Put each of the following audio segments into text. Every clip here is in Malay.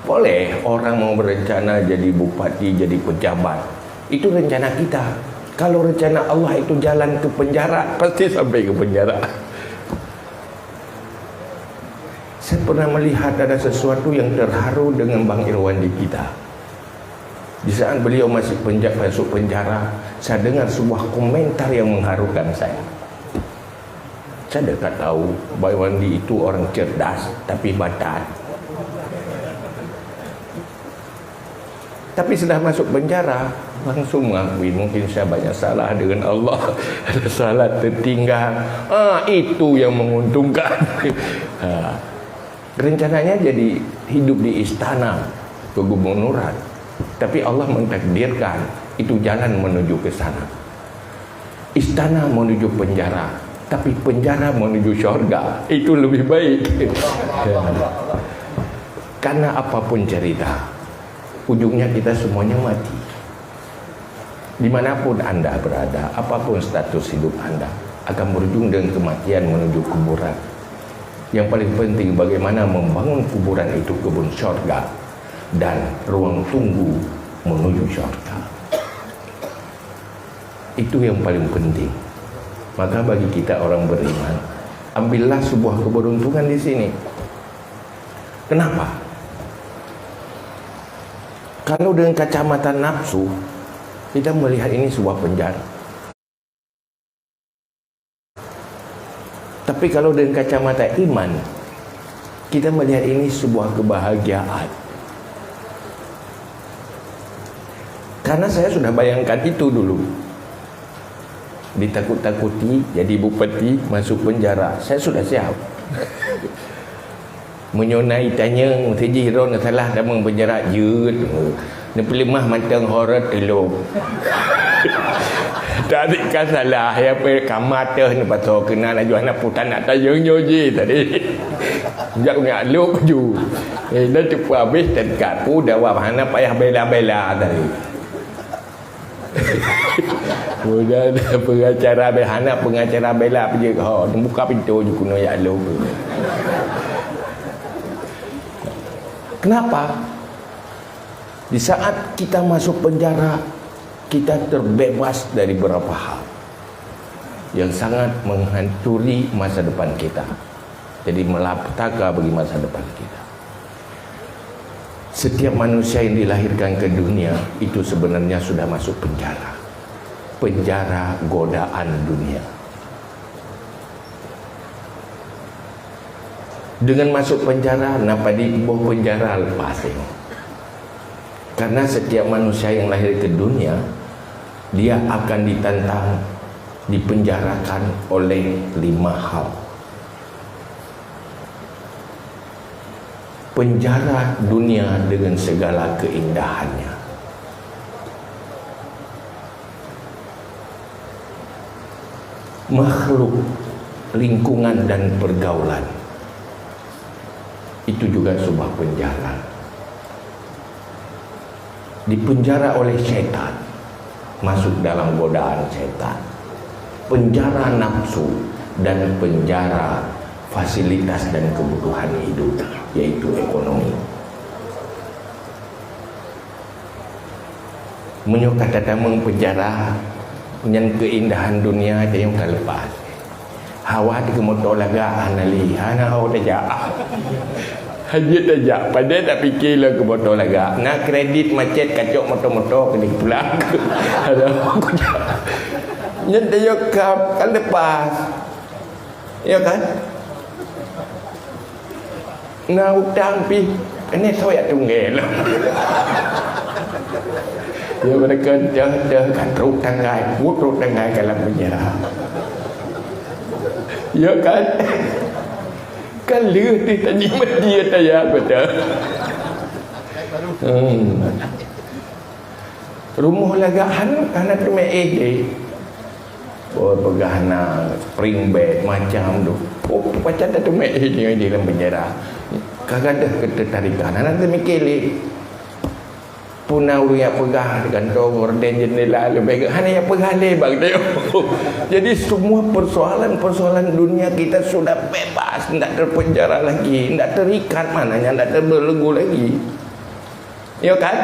Boleh orang mau berencana jadi bupati, jadi pejabat. Itu rencana kita. Kalau rencana Allah itu jalan ke penjara, pasti sampai ke penjara. Saya pernah melihat ada sesuatu yang terharu dengan Bang Irwandi kita. Di saat beliau masuk penjara, saya dengar sebuah komentar yang mengharukan saya. Saya dekat tahu Bang Irwandi itu orang cerdas tapi batat. Tapi sudah masuk penjara, langsung mengakui mungkin saya banyak salah dengan Allah, ada salah tertinggal. Itu yang menguntungkan. Rencananya jadi hidup di istana kegubernuran, tapi Allah mentakdirkan itu jalan menuju ke sana. Istana menuju penjara, tapi penjara menuju syurga, itu lebih baik. Karena apapun cerita, ujungnya kita semuanya mati. Dimanapun Anda berada, apapun status hidup Anda, akan berujung dengan kematian menuju kuburan. Yang paling penting bagaimana membangun kuburan itu kebun syurga dan ruang tunggu menuju syurga. Itu yang paling penting. Maka bagi kita orang beriman, ambillah sebuah keberuntungan di sini. Kenapa? Kalau dengan kacamata nafsu, kita melihat ini sebuah penjara. Tapi kalau dengan kacamata iman, kita melihat ini sebuah kebahagiaan. Karena saya sudah bayangkan itu dulu. Ditakut-takuti, jadi bupati, masuk penjara. Saya sudah siap. Menyonai tanya, Mesti Ron salah dalam penjara. Jut. Ni lemah macam horor telur. Tadi kan salah. Ya pe kamar tu ni pasal kena nak jual nak putan nak tayang nyoji tadi. Jak nak luk ju. Dah cepat habis dekat pu dah wah hana payah bela-bela tadi. Sudah pengacara bela pergi ke buka pintu je kuno ya luk. Kenapa? Di saat kita masuk penjara, kita terbebas dari beberapa hal yang sangat menghantui masa depan kita. Jadi malapetaka bagi masa depan kita. Setiap manusia yang dilahirkan ke dunia itu sebenarnya sudah masuk penjara. Penjara godaan dunia. Dengan masuk penjara, napa di bawah penjara lepas tengok. Karena setiap manusia yang lahir ke dunia, dia akan ditantang, dipenjarakan oleh 5 hal. Penjara dunia dengan segala keindahannya. Makhluk, lingkungan dan pergaulan. Itu juga sebuah penjara. Dipenjara oleh syaitan, masuk dalam godaan syaitan. Penjara nafsu dan penjara fasilitas dan kebutuhan hidup, yaitu ekonomi. Menyok kata tamang penjara dengan keindahan dunia ada yang terlepas. Hawa di motor laga anali hana hawa dah hanya saja, pada tak fikirlah ke motor laga. Nak kredit macet kacok motor-motor kena pulang. Ada aku dah. Nyata yo kan lepas. Ya kan? Nah utang pi. Ini saya tunggel. Ya mereka dah kan teruk tanggai, teruk tanggai dalam penjara. Ya kan? Kan lừa thì ta nhìn mất dia ta ya betul. Rumah lagahan karena tu ede. Oh pegahna spring bed macam tu. Oh pacar tu ede di dalam penjara. Kagak ada ketertarikan. Nanti mikir punau yang pegah dengan gorden jendela lebih hanya yang pegah lebang tu. Jadi semua persoalan dunia kita sudah bebas, tidak terpenjara lagi, tidak terikat mananya, tidak terbelenggu lagi. Ya kan?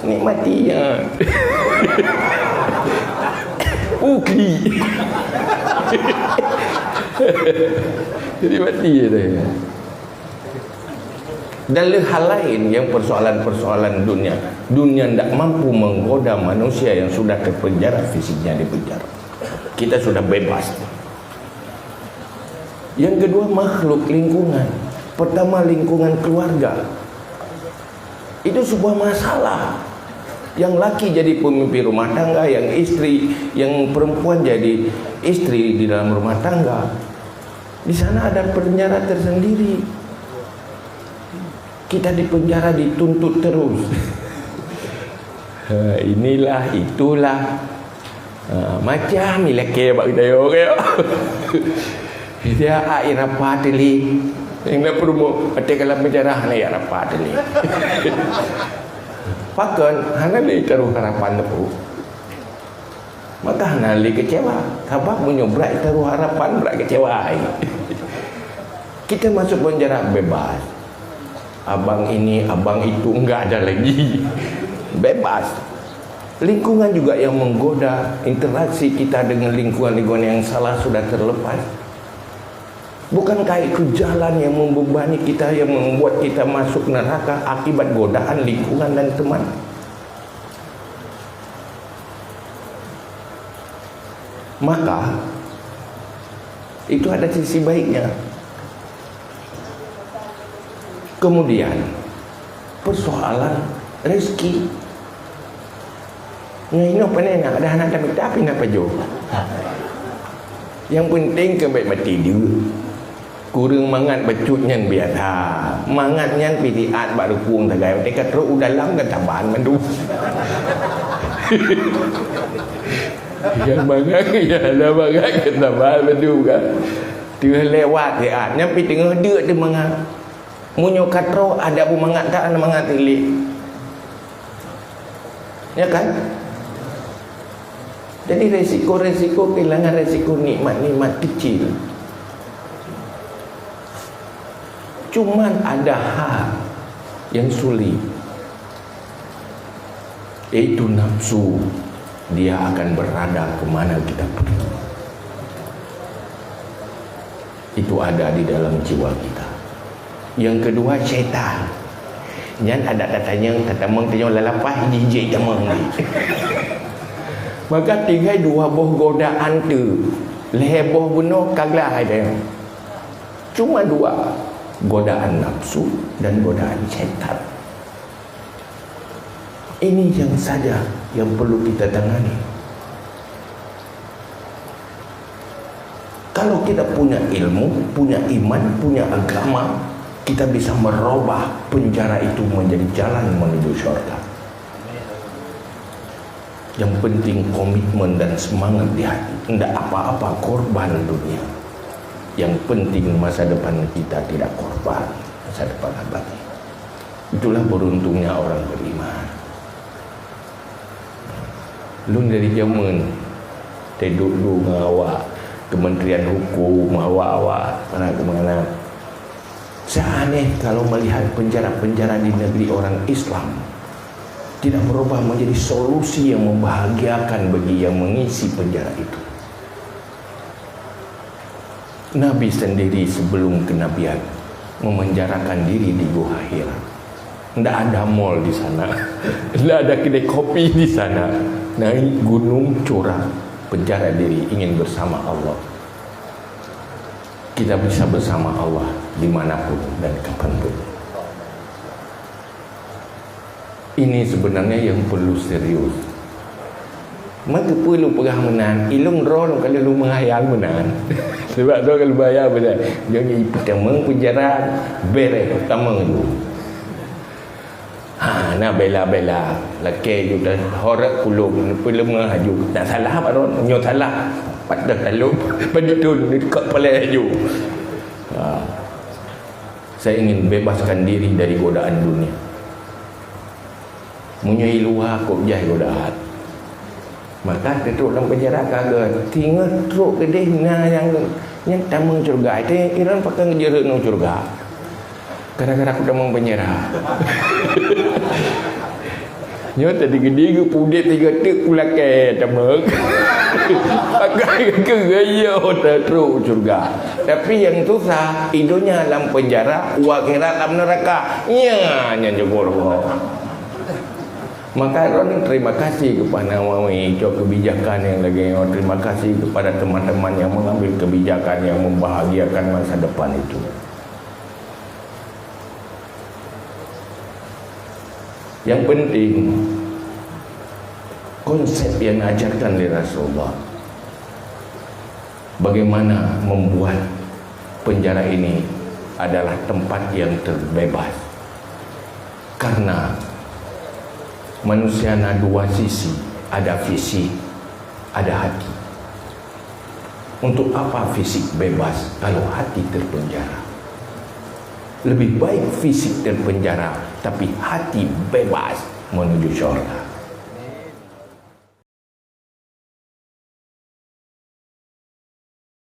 Nikmati ya. Ukli. Jadi mati je dia. Dan hal lain yang persoalan-persoalan dunia tidak mampu menggoda manusia yang sudah terpenjara, fisiknya di penjara. Kita sudah bebas. Yang kedua, makhluk lingkungan. Pertama, lingkungan keluarga. Itu sebuah masalah. Yang laki jadi pemimpin rumah tangga, yang perempuan jadi istri di dalam rumah tangga. Di sana ada penjara tersendiri. Kita di penjara dituntut terus. Inilah, itulah. Macam ni lelaki bak kita yo kayo. Dia air rapat li. Yang nak perlu ada dalam penjara ni air rapat li. Pakan hana li taruh harapan tu. Maka hana li kecewa. Sebab menyobrak taruh harapan berak kecewa. Kita masuk penjara bebas. Abang ini, abang itu, enggak ada lagi. Bebas. Lingkungan juga yang menggoda. Interaksi kita dengan lingkungan-lingkungan yang salah sudah terlepas. Bukankah itu jalan yang membebani kita, yang membuat kita masuk neraka akibat godaan lingkungan dan teman? Maka itu ada sisi baiknya. Kemudian persoalan rezeki. Ini apa ni nak ada anak tapi nak pajo. Yang penting kebaik mati dia. Kurang mangat becutnya biasa. Mangatnya pitiat baru kuang tagai. Mereka terus dalam ke taban mandu. Yang mangat ya ada mangat ke taban mandu kan. Dia lewat dia. Nyampi tengah dia mangat. Munyo katro ada bu mangat tak ada mangat tilik. Ya kan? Jadi resiko-resiko kehilangan resiko nikmat-nikmat kecil. Cuman ada hal yang sulit, yaitu nafsu. Dia akan berada kemana kita pergi. Itu ada di dalam jiwa kita. Yang kedua, syaitan. Yang ada datanya tatamang tanya lalapah hijik tamang ni. Maka tinggal dua buah godaan tu. Leboh bunuh kaglah ada. Cuma dua, godaan nafsu dan godaan syaitan. Ini yang saja yang perlu kita tangani. Kalau kita punya ilmu, punya iman, punya agama, kita bisa merubah penjara itu menjadi jalan menuju syurga. Yang penting komitmen dan semangat di hati. Tidak apa-apa korban dunia. Yang penting masa depan kita tidak korban. Masa depan abadi. Itulah beruntungnya orang beriman. Lu dari zaman duduk dengan awak, Kementerian Hukum, awak mana ke mana. Saya aneh kalau melihat penjara-penjara di negeri orang Islam tidak berubah menjadi solusi yang membahagiakan bagi yang mengisi penjara itu. Nabi sendiri sebelum kenabian memenjarakan diri di Gua Hira. Tidak ada mall di sana, tidak ada kedai kopi di sana. Naik gunung curang, penjara diri, ingin bersama Allah. Kita bisa bersama Allah dimanapun dan kapanpun. Ini sebenarnya yang perlu serius. Maka perlu perah menan. Ilung roh kalau lu menghayal menan. Sebab tu kalau bayar benar. Jangan pertama penjara beres pertama tu. Nak bela-bela laki juga horak kulung perlu menghaju. Tak salah Pak Ron, nyo salah. Pada kalau penitun dekat kepala haju. Saya ingin bebaskan diri dari godaan dunia. Munyai luar kok jahil godaan. Maka teruk dalam penjara kagak. Tinggal teruk kedeh na yang tamang curga. Itu Iran pakai ngejerit no curga. Gara-gara aku damang penjara. Nyo tadi gede ke pudet 3 tek pula ke temek. Pakai ke gaya terus surga. Tapi yang susah hidupnya dalam penjara, akhirat dalam neraka. Nya jebur. Maka Ron terima kasih kepada Mami untuk kebijakan yang lagi. Terima kasih kepada teman-teman yang mengambil kebijakan yang membahagiakan masa depan itu. Yang penting konsep yang diajarkan oleh Rasulullah, bagaimana membuat penjara ini adalah tempat yang terbebas. Karena manusia ada 2 sisi, ada fisik, ada hati. Untuk apa fisik bebas kalau hati terpenjara? Lebih baik fisik terpenjara tapi hati bebas menuju syurga.